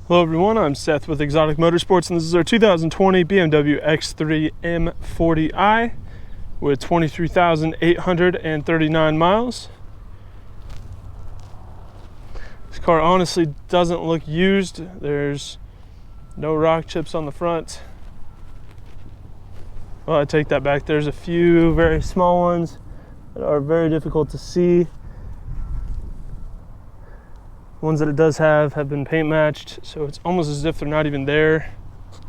Hello everyone, I'm Seth with Exotic Motorsports, and this is our 2020 BMW X3 M40i with 23,839 miles. This car honestly doesn't look used. There's no rock chips on the front. Well, I take that back. There's a few very small ones that are very difficult to see. Ones that it does have been paint matched, so it's almost as if they're not even there.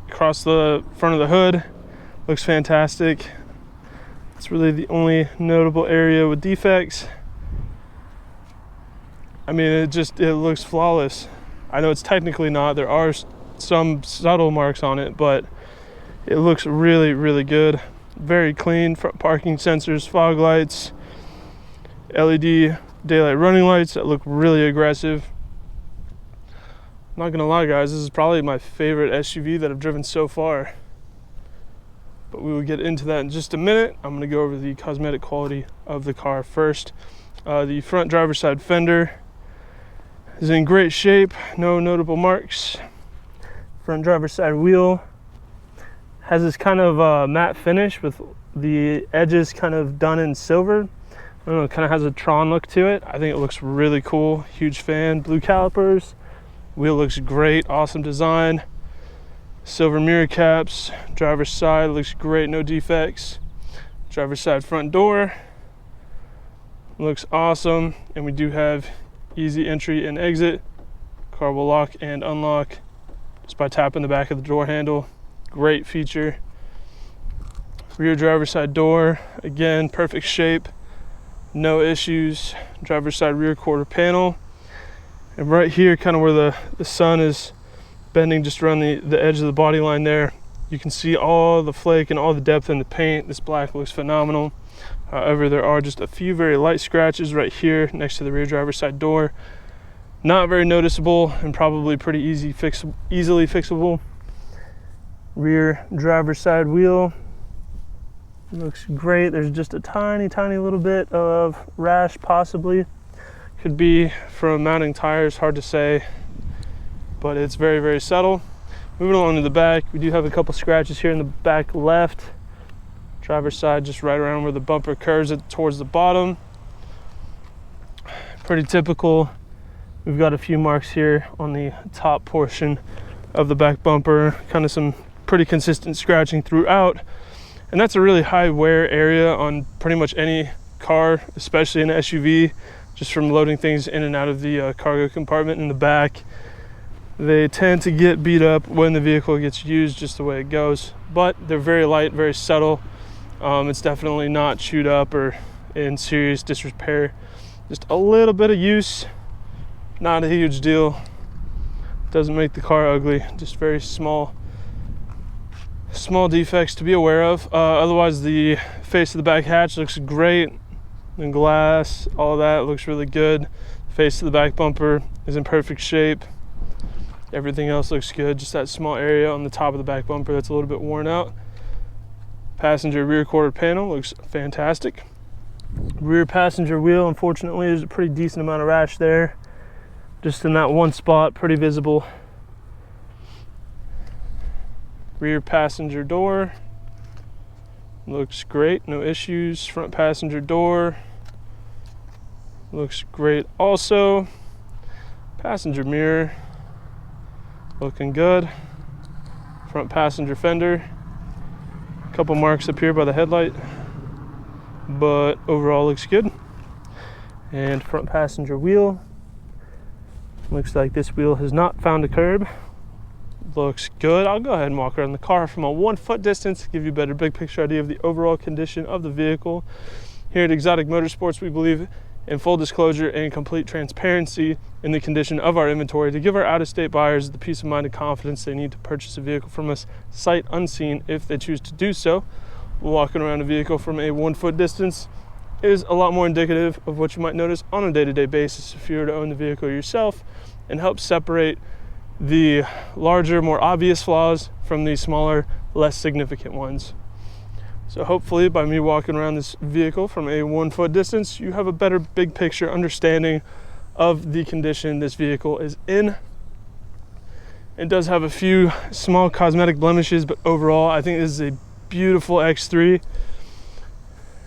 Across the front of the hood, looks fantastic. It's really the only notable area with defects. I mean, it looks flawless. I know it's technically not. There are some subtle marks on it, but it looks really, really good. Very clean. Front parking sensors, fog lights, LED daylight running lights that look really aggressive. Not gonna lie guys, this is probably my favorite SUV that I've driven so far, but we will get into that in just a minute. I'm gonna go over the cosmetic quality of the car first. The front driver's side fender is in great shape, no notable marks. Front driver's side wheel has this kind of matte finish with the edges kind of done in silver. I don't know, it kind of has a Tron look to it. I think it looks really cool. Huge fan. Blue calipers. Wheel looks great, awesome design. Silver mirror caps. Driver's side looks great, no defects. Driver's side front door looks awesome, and we do have easy entry and exit. Car will lock and unlock just by tapping the back of the door handle. Great feature. Rear driver's side door, again, perfect shape, no issues. Driver's side rear quarter panel. And right here, kind of where the sun is bending just around the edge of the body line there, you can see all the flake and all the depth in the paint. This black looks phenomenal. However, there are just a few very light scratches right here next to the rear driver's side door. Not very noticeable and probably pretty easily fixable. Rear driver's side wheel looks great. There's just a tiny little bit of rash possibly. Could be from mounting tires, hard to say, but it's very subtle. Moving along to the back, we do have a couple scratches here in the back left. Driver's side just right around where the bumper curves it towards the bottom. Pretty typical. We've got a few marks here on the top portion of the back bumper, kind of some pretty consistent scratching throughout, and that's a really high wear area on pretty much any car, especially an SUV, just from loading things in and out of the cargo compartment in the back. They tend to get beat up when the vehicle gets used, just the way it goes, but they're very light, very subtle. It's definitely not chewed up or in serious disrepair. Just a little bit of use, not a huge deal. Doesn't make the car ugly, just very small defects to be aware of. Otherwise, the face of the back hatch looks great. The glass, all that looks really good. Face of the back bumper is in perfect shape. Everything else looks good. Just that small area on the top of the back bumper that's a little bit worn out. Passenger rear quarter panel looks fantastic. Rear passenger wheel, unfortunately, there's a pretty decent amount of rash there. Just in that one spot, pretty visible. Rear passenger door looks great, no issues. Front passenger door looks great also. Passenger mirror looking good. Front passenger fender, a couple marks up here by the headlight, but overall looks good. And front passenger wheel, looks like this wheel has not found a curb. Looks good. I'll go ahead and walk around the car from a 1 foot distance to give you a better big picture idea of the overall condition of the vehicle. Here at Exotic Motorsports, we believe in full disclosure and complete transparency in the condition of our inventory to give our out-of-state buyers the peace of mind and confidence they need to purchase a vehicle from us sight unseen if they choose to do so. Walking around a vehicle from a 1 foot distance is a lot more indicative of what you might notice on a day-to-day basis if you were to own the vehicle yourself, and help separate the larger, more obvious flaws from the smaller, less significant ones. So hopefully by me walking around this vehicle from a 1 foot distance, you have a better big picture understanding of the condition this vehicle is in. It does have a few small cosmetic blemishes, but overall I think this is a beautiful X3.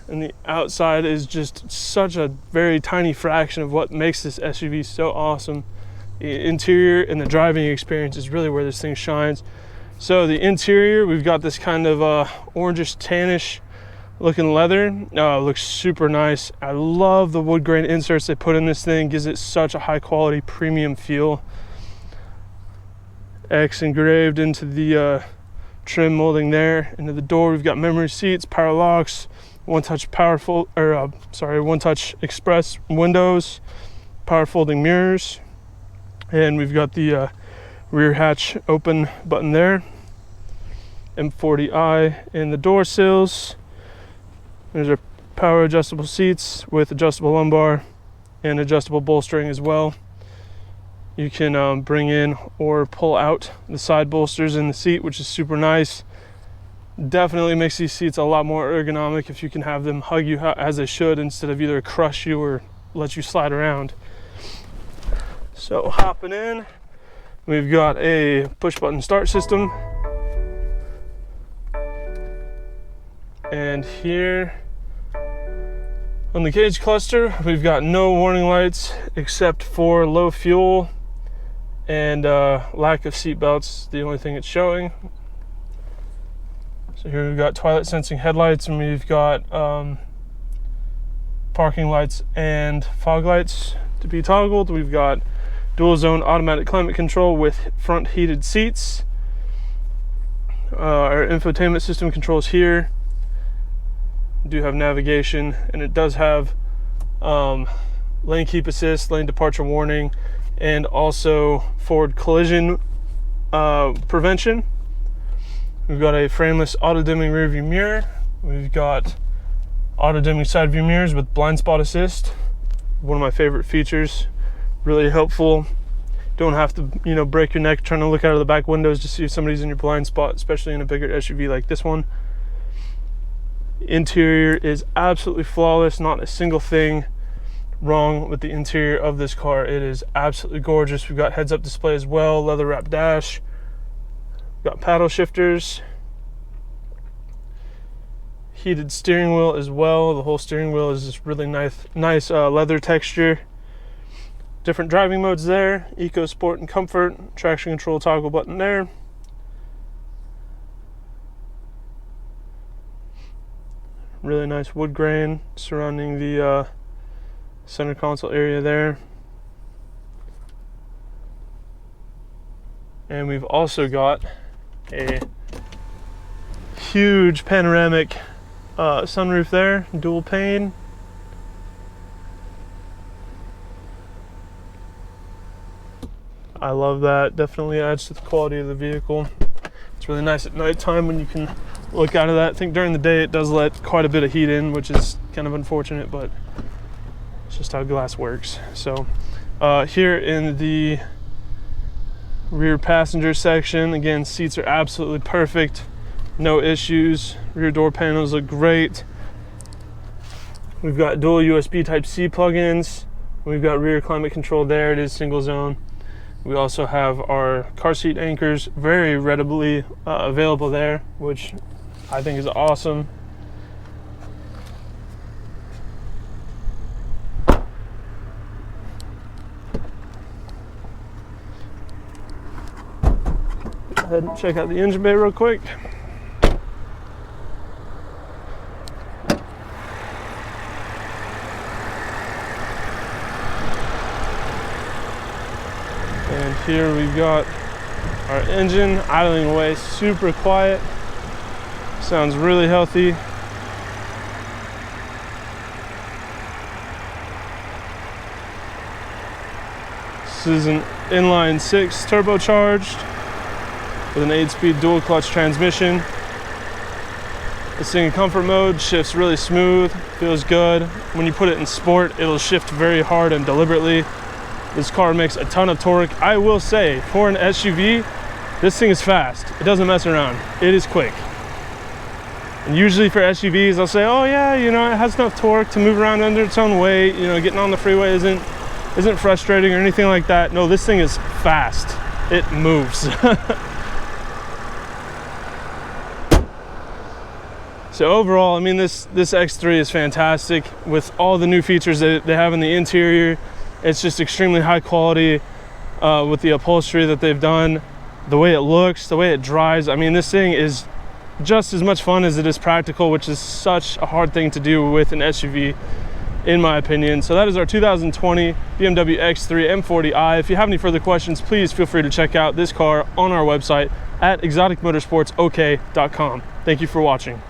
And the outside is just such a very tiny fraction of what makes this SUV so awesome. The interior and the driving experience is really where this thing shines. So the interior, we've got this kind of orangish tannish looking leather. It looks super nice. I love the wood grain inserts they put in this thing. Gives it such a high quality premium feel. X engraved into the trim molding there. Into the door, we've got memory seats, power locks, one-touch one-touch express windows, power folding mirrors, and we've got the rear hatch open button there. M40i in the door sills. There's our power adjustable seats with adjustable lumbar and adjustable bolstering as well. You can bring in or pull out the side bolsters in the seat, which is super nice. Definitely makes these seats a lot more ergonomic if you can have them hug you as they should, instead of either crush you or let you slide around. So hopping in, we've got a push button start system. And here on the gauge cluster, we've got no warning lights except for low fuel and lack of seat belts, the only thing it's showing. So here we've got twilight sensing headlights, and we've got parking lights and fog lights to be toggled. We've got dual zone automatic climate control with front heated seats. Our infotainment system controls here. We do have navigation, and it does have lane keep assist, lane departure warning, and also forward collision prevention. We've got a frameless auto-dimming rear view mirror. We've got auto-dimming side view mirrors with blind spot assist. One of my favorite features. Really helpful. Don't have to, break your neck trying to look out of the back windows to see if somebody's in your blind spot, especially in a bigger SUV like this one. Interior is absolutely flawless. Not a single thing wrong with the interior of this car. It is absolutely gorgeous. We've got heads-up display as well, leather wrap dash. We've got paddle shifters, heated steering wheel as well. The whole steering wheel is this really nice leather texture. Different driving modes there: Eco, Sport, and Comfort. Traction control toggle button there. Really nice wood grain surrounding the center console area there. And we've also got a huge panoramic sunroof there, dual pane. I love that. Definitely adds to the quality of the vehicle. It's really nice at nighttime when you can look out of that. I think during the day it does let quite a bit of heat in, which is kind of unfortunate, but it's just how glass works. So here in the rear passenger section, again, seats are absolutely perfect, no issues. Rear door panels look great. We've got dual USB Type-C plugins. We've got rear climate control there. It is single zone. We also have our car seat anchors very readily available there, which I think is awesome. Go ahead and check out the engine bay real quick. And here we've got our engine idling away, super quiet. Sounds really healthy. This is an inline 6 turbocharged with an 8-speed dual clutch transmission. This thing in comfort mode shifts really smooth, feels good. When you put it in sport, it'll shift very hard and deliberately. This car makes a ton of torque. I will say, for an SUV, this thing is fast. It doesn't mess around. It is quick. And usually for SUVs, I'll say, oh yeah, it has enough torque to move around under its own weight. Getting on the freeway isn't frustrating or anything like that. No, this thing is fast. it moves. So overall, I mean, this X3 is fantastic with all the new features that they have in the interior. It's just extremely high quality with the upholstery that they've done, the way it looks, the way it drives. I mean, this thing is just as much fun as it is practical, which is such a hard thing to do with an SUV, in my opinion. So that is our 2020 BMW X3 M40i. If you have any further questions, please feel free to check out this car on our website at exoticmotorsportsok.com. Thank you for watching.